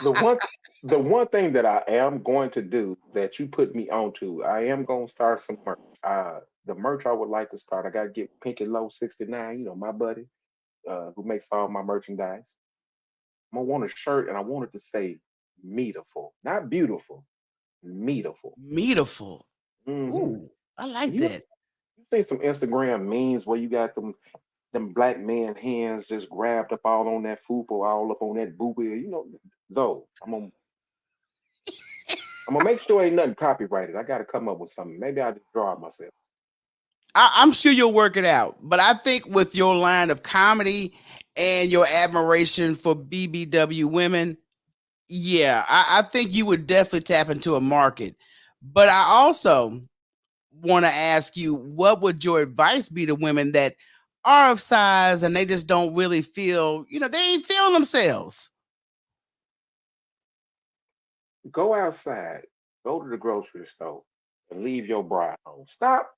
The one the one thing that I am going to do that you put me onto, I am gonna start some merch. The merch I would like to start, I gotta get Pinky Low 69, my buddy, who makes all my merchandise. I'm gonna want a shirt and I want it to say meatiful, not beautiful, meatiful. Meatiful. Hmm. Ooh, I like You that. you see some Instagram memes where you got them black men hands just grabbed up all on that fupa, all up on that booby. Though I'm gonna make sure ain't nothing copyrighted. I gotta come up with something. Maybe I'll just draw it myself. I'm sure you'll work it out. But I think with your line of comedy and your admiration for BBW women, yeah, I think you would definitely tap into a market. But I also want to ask you, what would your advice be to women that are of size and they just don't really feel, they ain't feeling themselves? Go outside, go to the grocery store, and leave your bra on. Stop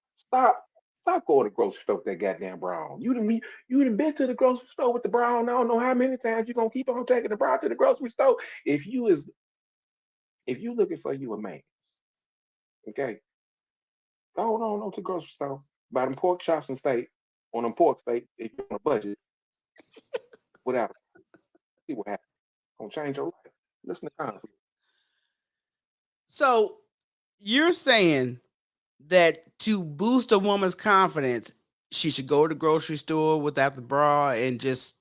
going to the grocery store with that goddamn bra on. You done been to the grocery store with the bra on. I don't know how many times you gonna keep on taking the bra to the grocery store. If you looking for you a man, okay, go on to the grocery store, buy them pork chops and steak on them pork steaks if you're on a budget without it. See what happens. Gonna change your life. Listen to conflict. So you're saying that to boost a woman's confidence, she should go to the grocery store without the bra and just.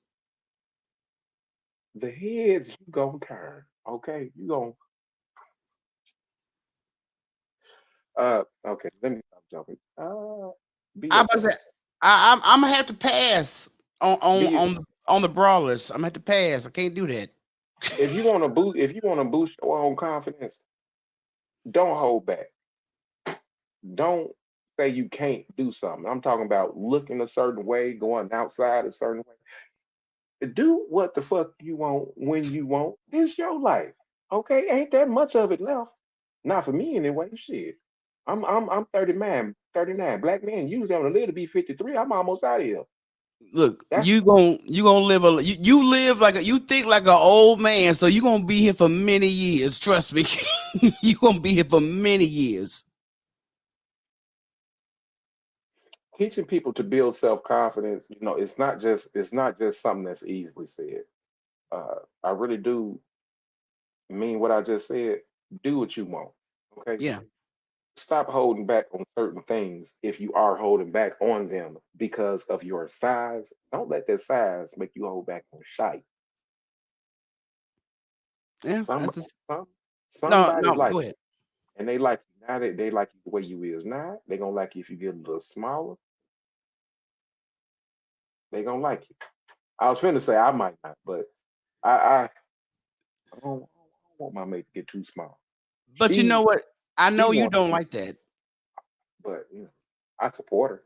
The heads you gonna turn, okay? You gonna okay, let me stop joking. Be I was. yourself. I'm gonna have to pass on on Be on on the brawlers. I'm gonna have to pass. I can't do that. if you want to boost your own confidence, don't hold back. Don't say you can't do something. I'm talking about looking a certain way, going outside a certain way. Do what the fuck you want when you want. It's your life. Okay? Ain't that much of it left. Not for me anyway. Shit. I'm 39. Black men usually only live to be 53. I'm almost out of here. Look, That's you gonna live you live like you think like an old man, so you gonna be here for many years. Trust me, you gonna be here for many years. teaching people to build self-confidence. It's not just something that's easily said. I really do mean what I just said. Do what you want. Okay? Yeah, Stop holding back on certain things if you are holding back on them because of your size. Don't let that size make you hold back on shite. yeah. Some, That's just, some no, somebody no. like Go you, ahead. and they like you now. They like you the way you is now. They gonna like you if you get a little smaller. They gonna like you. I was finna say I might not, but I I don't want my mate to get too small. But you know She what? I she know you wants to don't be, like that. but I support her.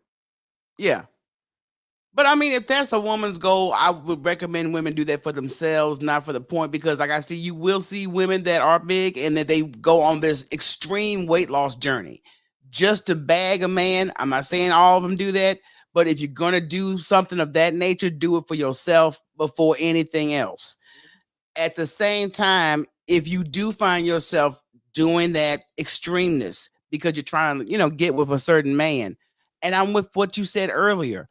Yeah. But I mean, if that's a woman's goal, I would recommend women do that for themselves, not for the point. Because, like I see, you will see women that are big and that they go on this extreme weight loss journey just to bag a man. I'm not saying all of them do that, but if you're gonna do something of that nature, do it for yourself before anything else. At the same time, if you do find yourself doing that extremeness because you're trying to, get with a certain man. And I'm with what you said earlier.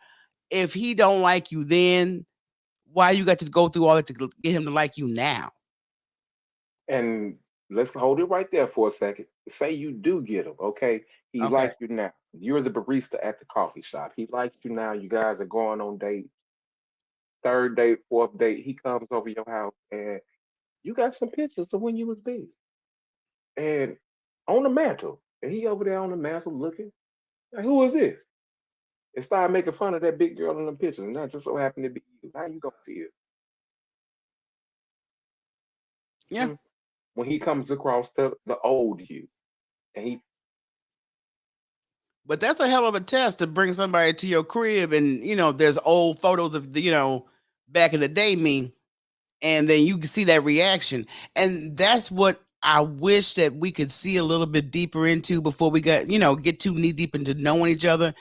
If he don't like you then, why you got to go through all that to get him to like you now? And let's hold it right there for a second. Say you do get him, okay? He Okay. likes you now. You're the barista at the coffee shop. He likes you now. You guys are going on date, third date, fourth date. He comes over your house and you got some pictures of when you was big. And on the mantle. And he over there on the mantle looking. Like, who is this? And start making fun of that big girl in the pictures. And that just so happened to be you. How you gonna feel? Yeah. Hmm? When he comes across the old you and he But that's a hell of a test to bring somebody to your crib and, there's old photos of the, back in the day me, and then you can see that reaction. And that's what I wish that we could see a little bit deeper into before we get too knee deep into knowing each other.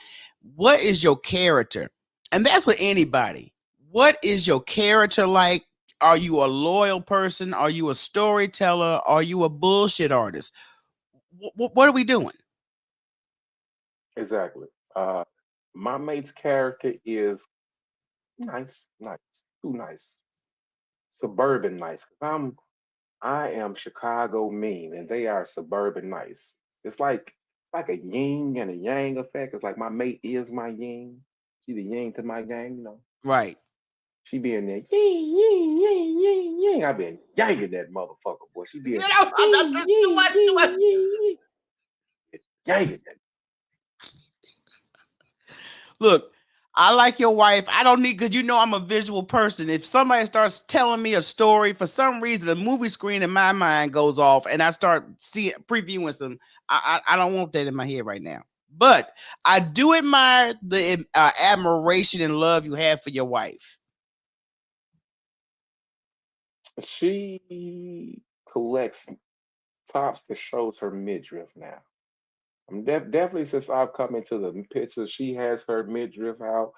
What is your character? And that's with anybody. What is your character like? Are you a loyal person? Are you a storyteller? Are you a bullshit artist? What are we doing? exactly. My mate's character is nice, nice, too nice, suburban nice. Cause I am Chicago mean, and they are suburban nice. It's like a yin and a yang effect. It's like my mate is my yin. She the yin to my yang. Right. She be in there, yin, yin, yin, yin, yin. I been yanking that motherfucker, boy. She be in there, yin, That's too yin, much, too much. yin, yin, yin. Yanking that. Look, I like your wife. I don't need, because I'm a visual person. If somebody starts telling me a story, for some reason, the movie screen in my mind goes off and I start previewing some. I don't want that in my head right now. But I do admire the admiration and love you have for your wife. She collects tops that shows her midriff now. I'm definitely since I've come into the picture, she has her midriff out,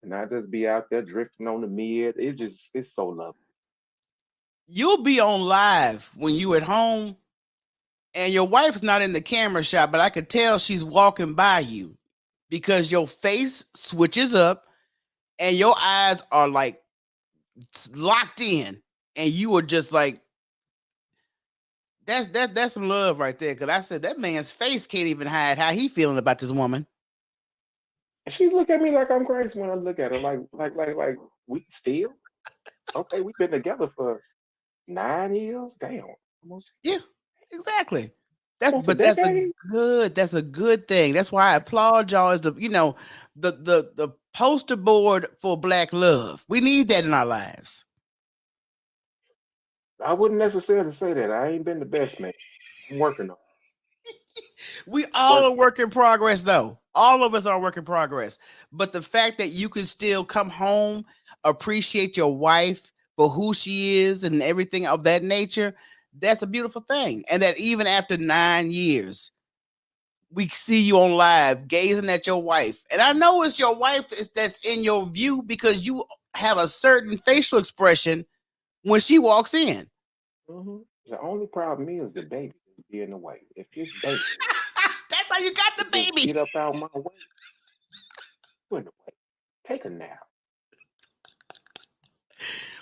and I just be out there drifting on the mid. It's so lovely. You'll be on live when you at home and your wife's not in the camera shot, but I could tell she's walking by you because your face switches up and your eyes are like locked in, and you were just like, that's some love right there. Because I said that man's face can't even hide how he feeling about this woman. And she look at me like I'm crazy when I look at her, like we still okay. We've been together for 9 years. Damn, almost Yeah, exactly. almost a But that's a decade. good thing. That's why I applaud y'all as the poster board for Black love. We need that in our lives. I wouldn't necessarily say that. I ain't been the best man. I'm working on We all work. are work in progress, though. All of us are work in progress. But the fact that you can still come home, appreciate your wife for who she is and everything of that nature, that's a beautiful thing. And that even after 9 years, we see you on live gazing at your wife. And I know it's your wife that's in your view because you have a certain facial expression when she walks in. The only problem is the baby is being the way. If this baby That's how you got the could just baby. get up out my way, you in the way. Take a nap.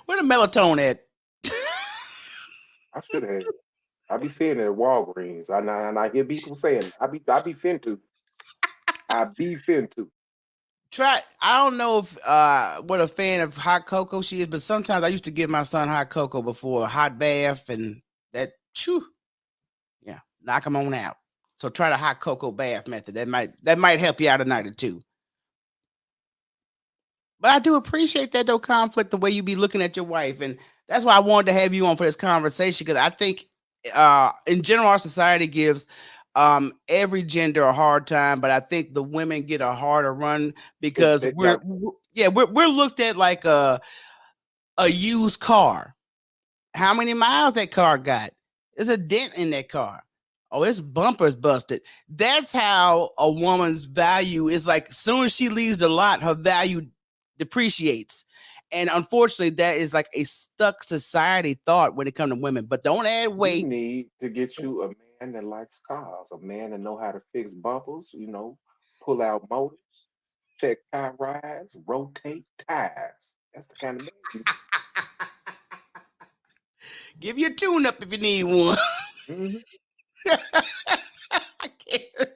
Where the melatonin at? I should have. I be seeing it at Walgreens. And I hear people saying it. I be fin to. I be fin to. I don't know if what a fan of hot cocoa she is, but sometimes I used to give my son hot cocoa before a hot bath, and that yeah, knock him on out. So try the hot cocoa bath method. That might help you out a night or two. But I do appreciate that though conflict, the way you be looking at your wife, and that's why I wanted to have you on for this conversation, because I think in general our society gives every gender a hard time, but I think the women get a harder run because It got we're looked at like a used car. How many miles that car got? There's a dent in that car. Oh, its bumper's busted. That's how a woman's value is. Like, as soon as she leaves the lot, her value depreciates. And unfortunately, that is like a stuck society thought when it comes to women. But don't add you weight. need to get you a man man that likes cars, a man that know how to fix bumpers, pull out motors, check tire rides, rotate tires. That's the kind of man you Give you a tune up if you need one. hmm I can't.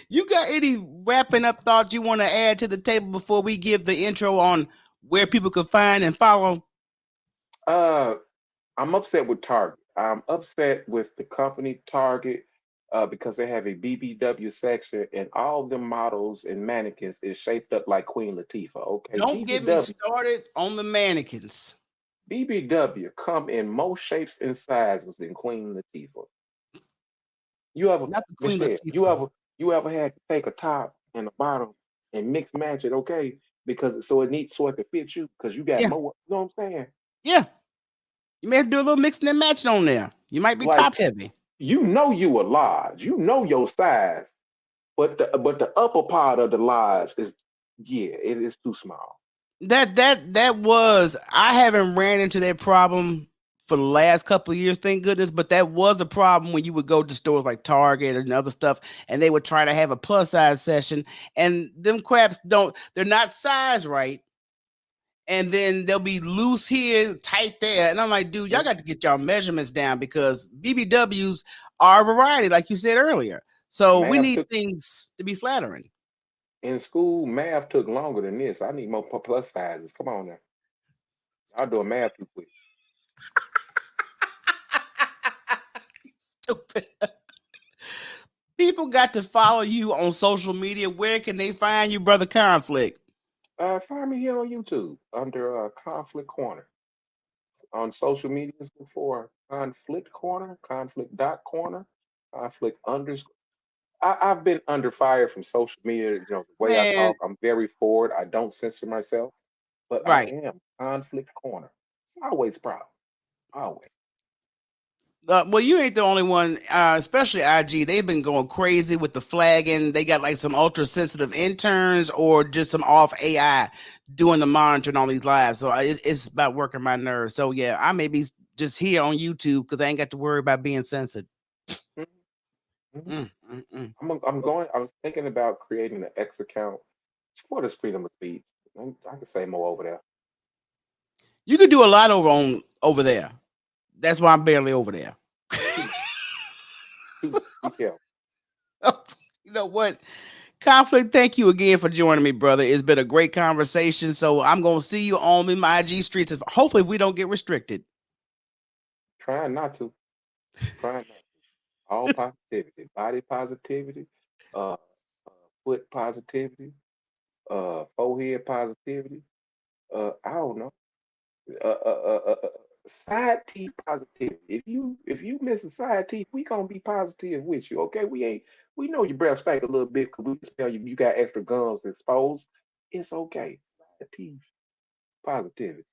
You got any wrapping up thoughts you want to add to the table before we give the intro on where people can find and follow? Uh, I'm upset with Target. I'm upset with the company Target because they have a BBW section and all the models and mannequins is shaped up like Queen Latifah. Okay, Don't get me started on the mannequins. BBW come in more shapes and sizes than Queen Latifah. You ever, Not the Queen Michelle, Latifah. you ever had to take a top and a bottom and mix match it, okay? Because so it needs so it can fit you because you got Yeah, more, you know what I'm saying? yeah. You may have to do a little mixing and matching on there. You might be Like top heavy. you are large, you know your size, but the upper part of the large is yeah, it is too small. That was, I haven't ran into that problem for the last couple of years, thank goodness. But that was a problem when you would go to stores like Target and other stuff, and they would try to have a plus size session, and them craps they're not sized right, and then they'll be loose here, tight there, and I'm like, dude, y'all Mhm. got to get y'all measurements down because BBWs are a variety, like you said earlier. So we Math need took things to be flattering. in school. Math took longer than this. I need more plus sizes. Come on now, y'all doing math too quick. Stupid. People got to follow you on social media. Where can they find you, Brother Conflict? Find me here on YouTube under Conflict Corner. On social medias for Conflict Corner, Conflict dot Corner, Conflict underscore. I've been under fire from social media. The way I Man, talk, I'm very forward. I don't censor myself, but I right. am Conflict Corner. It's always proud. Always. Well, you ain't the only one, especially IG. They've been going crazy with the flagging. They got like some ultra sensitive interns or just some off AI doing the monitoring on these lives. So it's about working my nerves. So yeah, I may be just here on YouTube because I ain't got to worry about being censored. Mhm, mhm. Mm, mm, mm. I'm going. I was thinking about creating an X account for this freedom of speech. I can say more over there. You could do a lot over there. That's why I'm barely over there. Shoot, shoot, be careful. You know what? Conflict, thank you again for joining me, brother. It's been a great conversation. So I'm gonna see you on the IG streets. Hopefully, we don't get restricted. Trying not to. Trying not to. All positivity, body positivity, uh, foot positivity, forehead positivity. I don't know. Side teeth positivity. If you miss a side teeth, we gonna be positive with you. Okay, we know your breath stank a little bit because we can smell you got extra gums exposed. It's okay. Side teeth positivity.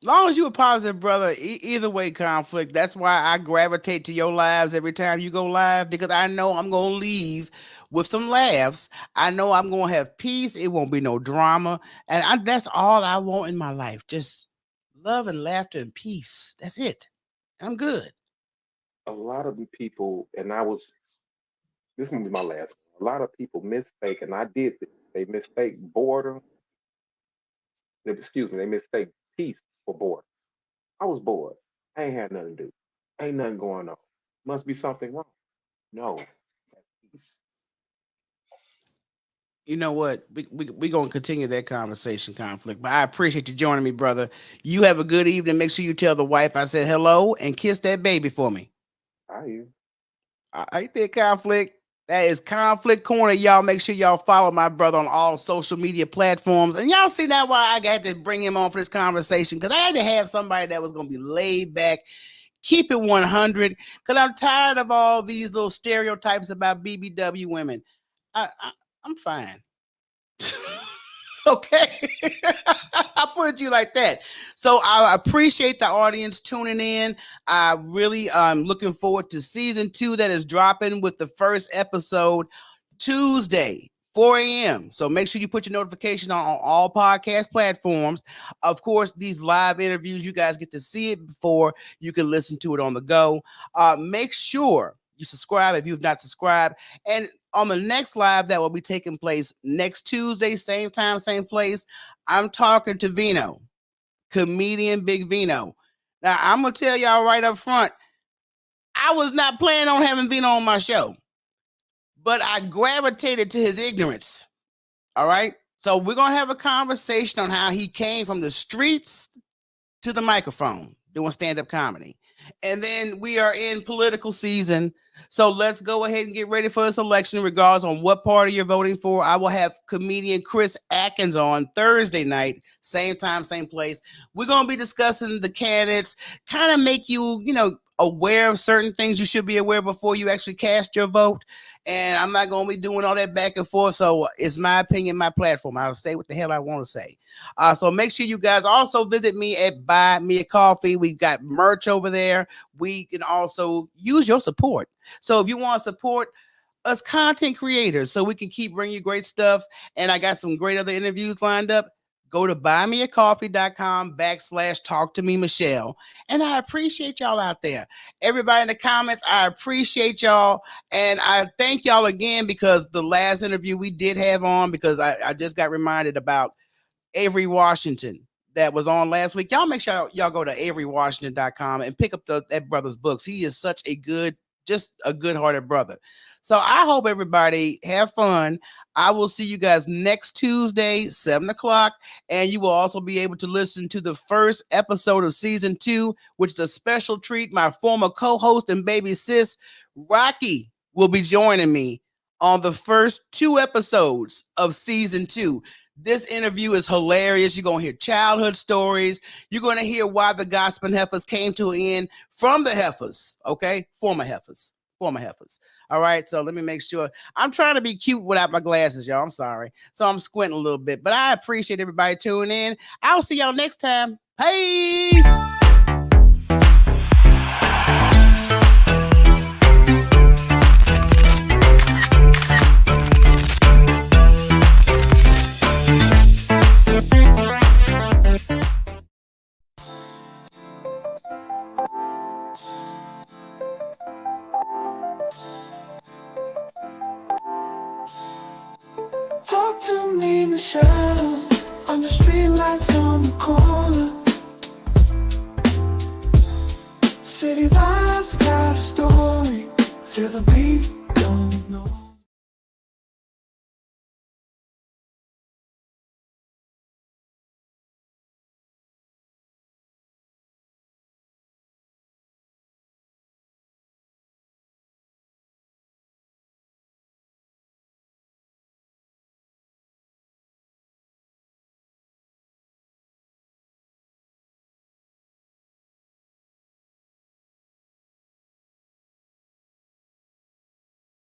Long as you a positive, brother. Either way, conflict. That's why I gravitate to your lives every time you go live because I know I'm gonna leave with some laughs. I know I'm gonna have peace. It won't be no drama, and that's all I want in my life. Just love and laughter and peace. That's it. I'm good. A lot of the people, and I was this is gonna be my last one. A lot of people mistake, and I did this. They mistake boredom. Excuse me. They mistake peace for boredom. I was bored. I ain't had nothing to do. Ain't nothing going on. Must be something wrong. No, that's peace. You know what? We gonna continue that conversation, conflict. But I appreciate you joining me, brother. You have a good evening. Make sure you tell the wife I said hello and kiss that baby for me. I hear. I think conflict. That is Conflict Corner. Y'all make sure y'all follow my brother on all social media platforms. And y'all see that why I got to bring him on for this conversation. Because I had to have somebody that was gonna be laid back, keep it 100. Because I'm tired of all these little stereotypes about BBW women. I'm fine. Okay. I put it to you like that. So I appreciate the audience tuning in. I really am looking forward to season 2 that is dropping with the first episode Tuesday, 4 a.m. So make sure you put your notifications on all podcast platforms. Of course, these live interviews, you guys get to see it before you can listen to it on the go. Make sure you subscribe if you've not subscribed. And on the next live that will be taking place next Tuesday, same time, same place, I'm talking to Vino, comedian Big Vino. Now, I'm going to tell y'all right up front, I was not planning on having Vino on my show, but I gravitated to his ignorance. All right. So we're going to have a conversation on how he came from the streets to the microphone doing stand-up comedy. And then we are in political season. So let's go ahead and get ready for this election, regardless on what party you're voting for. I will have comedian Chris Atkins on Thursday night, same time, same place. We're going to be discussing the candidates, kind of make you, aware of certain things you should be aware before you actually cast your vote. And I'm not going to be doing all that back and forth. So it's my opinion, my platform. I'll say what the hell I want to say. So make sure you guys also visit me at Buy Me a Coffee. We've got merch over there. We can also use your support. So if you want to support us content creators so we can keep bringing you great stuff, and I got some great other interviews lined up, go to buymeacoffee.com/talk to me, Michelle. And I appreciate y'all out there. Everybody in the comments, I appreciate y'all. And I thank y'all again, because the last interview we did have on, because I just got reminded about Avery Washington that was on last week. Y'all make sure y'all go to averywashington.com and pick up that brother's books. He is such a good-hearted brother. So I hope everybody have fun. I will see you guys next Tuesday, 7 o'clock. And you will also be able to listen to the first episode of season 2, which is a special treat. My former co-host and baby sis, Rocky, will be joining me on the first 2 episodes of season 2. This interview is hilarious. You're going to hear childhood stories. You're going to hear why the Gospel Heifers came to an end from the Heifers, okay? Former Heifers. All right, so let me make sure. I'm trying to be cute without my glasses, y'all. I'm sorry. So I'm squinting a little bit, but I appreciate everybody tuning in. I'll see y'all next time. Peace. Talk to me, Michelle, on the street lights on the corner. City vibes got a story, feel the beat